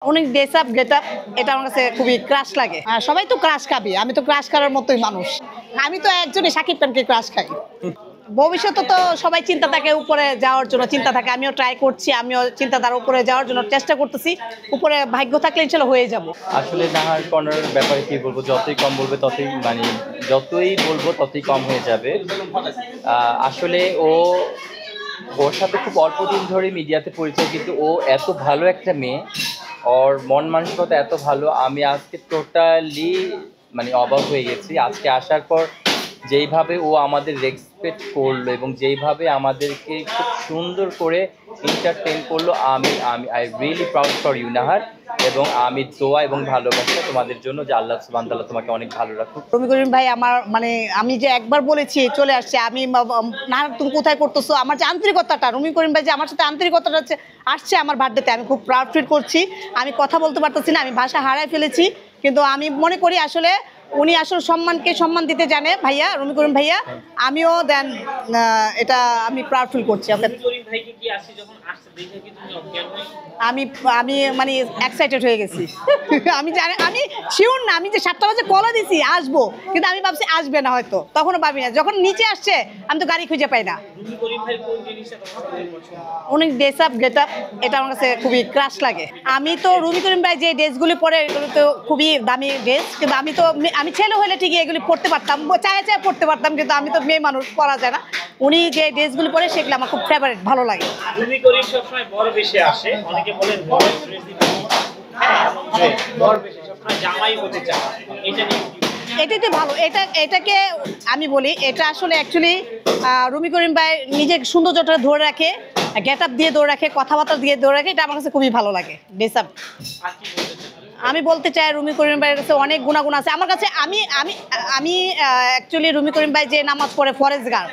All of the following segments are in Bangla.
অনেক ড্রেস আপ গেট আপ এটা আমার কাছে খুবই ক্রাশ লাগে। সবাই তো ক্রাশ খাবি, আমি তো ক্রাশ করার মতোই মানুষ। আমি তো একজনই শাকিব খানকে ক্রাশ খাই। ভবিষ্যতে তো সবাই চিন্তা থাকে উপরে যাওয়ার জন্য, চিন্তা থাকে, আমিও ট্রাই করছি, আমিও চিন্তাধারা উপরে যাওয়ার জন্য চেষ্টা করতেছি। উপরে ভাগ্য থাকলে ইনশাল্লাহ হয়ে যাব। আসলে নাহার কর্নার ব্যাপারে কি বলবো, যতই কম বলবে ততই যতই বলবো ততই কম হয়ে যাবে। আসলে ওর সাথে খুব অল্প দিন ধরে মিডিয়াতে পরিচয়, কিন্তু ও এত ভালো একটা মেয়ে, ওর মন মানসিকতা এত ভালো। আমি আজকে টোটালি অবাক হয়ে গেছি আজকে আসার পর, যেইভাবে ও আমাদের রেসপেক্ট করলো এবং যেইভাবে আমাদেরকে খুব সুন্দর করে এন্টারটেইন করলো। আমি আমি I really proud for you Nahar, এবং আমি দোয়া এবং ভালোবাসা তোমাদের জন্য যে আল্লাহ সুবহানাহু ওয়া তাআলা তোমাকে অনেক ভালো রাখুক। রুমি করিম ভাই আমার আমি যে একবার বলেছি চলে আসছে, আমি না তুমি কোথায় করতেছো, আমার যে আন্তরিকতাটা, রুমি করিম ভাই যে আমার সাথে আন্তরিকতাটা আসছে আমার বার্থডেতে, আমি খুব প্রাউড ফিল করছি। আমি কথা বলতে পারতেছি না, আমি ভাষা হারায় ফেলেছি, কিন্তু আমি মনে করি আসলে উনি আসলে সম্মানকে সম্মান দিতে জানে ভাইয়া, রুমি করিম ভাইয়া। আমিও দেন এটা আমি প্রাউড ফিল করছি। আমি আমি এক্সাইটেড হয়ে গেছি। আমি জানি, আমি শিওর না, আমি যে 7টা বাজে কলা দিছি আসবো, কিন্তু আমি ভাবছি আসবে না, হয়তো তখনও ভাবি না। যখন নিচে আসছে আমি তো গাড়ি খুঁজে পাই না। অনেক ড্রেস আপ গেট আপ এটা আমার কাছে খুবই ক্রাশ লাগে। আমি তো রুমি করিম ভাই যে ড্রেসগুলি পরে এগুলো তো খুবই দামি ড্রেস, কিন্তু আমি ছেলে হলে ঠিকই এগুলি পড়তে পারতাম, চায়ে চায়ে পড়তে পারতাম, কিন্তু আমি তো মেয়ে মানুষ, পরা যায় না। উনি যে ড্রেসগুলি পরে সেগুলো আমার খুব ফেভারিট, ভালো লাগে। রুমি করিম সবসময় বড় বেশি আসে, অনেকে বলেন বড় ড্রেস দিতে, হ্যাঁ বড় বেশি সবসময় জামাই হতে চায়, এটা নিয়ে এটাই তো ভালো। এটাকে আমি বলি, এটা আসলে অ্যাকচুয়ালি রুমি করিম ভাই নিজের সৌন্দর্যটা ধরে রাখে, গেট আপ দিয়ে ধরে রাখে, কথাবার্তা দিয়ে ধরে রাখে, এটা আমার কাছে খুবই ভালো লাগে ড্রেস আপ। আমি বলতে চাই রুমি করিম ভাইয়ের কাছে অনেক গুণাগুণ আছে আমার কাছে। আমি আমি আমি অ্যাকচুয়ালি রুমি করিম ভাই যে নামাজ পড়ে, ফরেজগার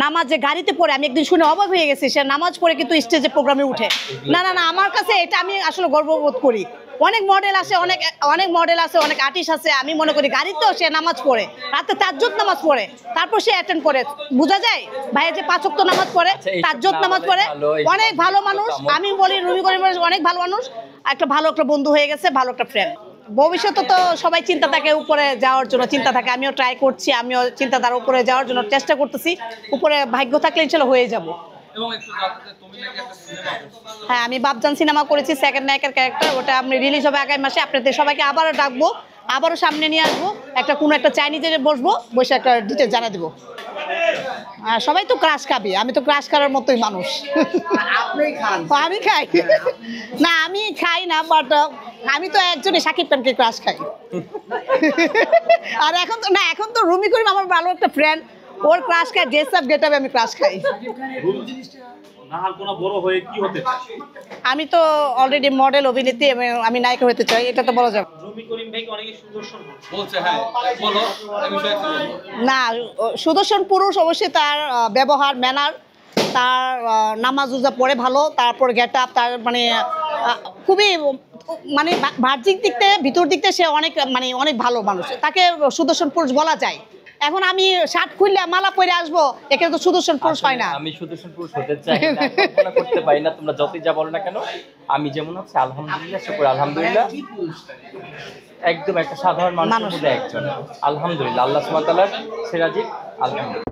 নামাজ যে গাড়িতে পড়ে, আমি একদিন শুনে অবাক হয়ে গেছি, সে নামাজ পড়ে কিন্তু স্টেজে প্রোগ্রামে উঠে। না না না, আমার কাছে এটা আমি আসলে গর্ববোধ করি। অনেক মডেল আছে, অনেক মডেল আছে, অনেক আর্টিস্ট আছে, আমি মনে করি গাড়িতেও সে নামাজ পড়ে, রাতে তাহাজ্জুদ নামাজ পড়ে, তারপর সে অ্যাটেন্ড করে। বোঝা যায় ভাইয়া যে 5 ওয়াক্ত নামাজ পড়ে, তাহাজ্জুদ নামাজ পড়ে, অনেক ভালো মানুষ। আমি বলি রুমি করিম অনেক ভালো মানুষ, একটা ভালো একটা বন্ধু হয়ে গেছে, ভালো একটা ফ্রেন্ড। ভবিষ্যতে তো সবাই চিন্তা থাকে উপরে যাওয়ার জন্য, চিন্তা থাকে, আমিও ট্রাই করছি, আমিও চিন্তাধারা উপরে যাওয়ার জন্য চেষ্টা করতেছি। উপরে ভাগ্য থাকলে ইনশাল্লাহ হয়ে যাব। হ্যাঁ, আমি বাপজান সিনেমা করেছি, সেকেন্ড নায়কের ক্যারেক্টার, ওটা আপনি রিলিজ হবে আগামী মাসে। আপনাদের সবাইকে আবারও ডাকবো, আবারও সামনে নিয়ে আসবো, কোনো একটা চাইনিজে বসবো, বসে একটা ডিটেলস জানা দেবো। সবাই তো ক্রাশ খাবি, আমি তো ক্রাশ করার মতোই মানুষ। আমি খাই না, আমি খাই না, বাট আমি তো একজনই শাকিব খানকে ক্রাশ খাই। আর এখন তো রুমি করিম আমার ভালো একটা ফ্রেন্ড, ওর ক্রাশ খাই, ড্রেস আপ গেট আপে আমি ক্রাশ খাই। আমি তো অলরেডি মডেল, অভিনেত্রী, আমি নায়িকা হতে চাই, এটা তো বলা যাবে না। সুদর্শন পুরুষ অবশ্যই, তার ব্যবহার, ম্যানার, তার নামাজ রোজা পড়ে ভালো, তারপর গেট আপ, তার খুবই বাহ্যিক দিক থেকে, ভিতর দিক থেকে সে অনেক ভালো মানুষ, তাকে সুদর্শন পুরুষ বলা যায়। এখন আমি শার্ট খুললে মালা পরে আসবো, এখানে তো সুদর্শন পুরুষ হয় না। আমি সুদর্শন পুরুষ হতে চাই না, কল্পনা করতে পারি না, তোমরা যতই যা বলো না কেন। আমি যেমন হচ্ছে আলহামদুলিল্লাহ, শুকর আলহামদুলিল্লাহ, একদম একটা সাধারণ মানুষের মধ্যে একজন। আলহামদুলিল্লাহ, আল্লাহ সুবহানাহু ওয়া তাআলার সেরা জীব, আলহামদুলিল্লাহ।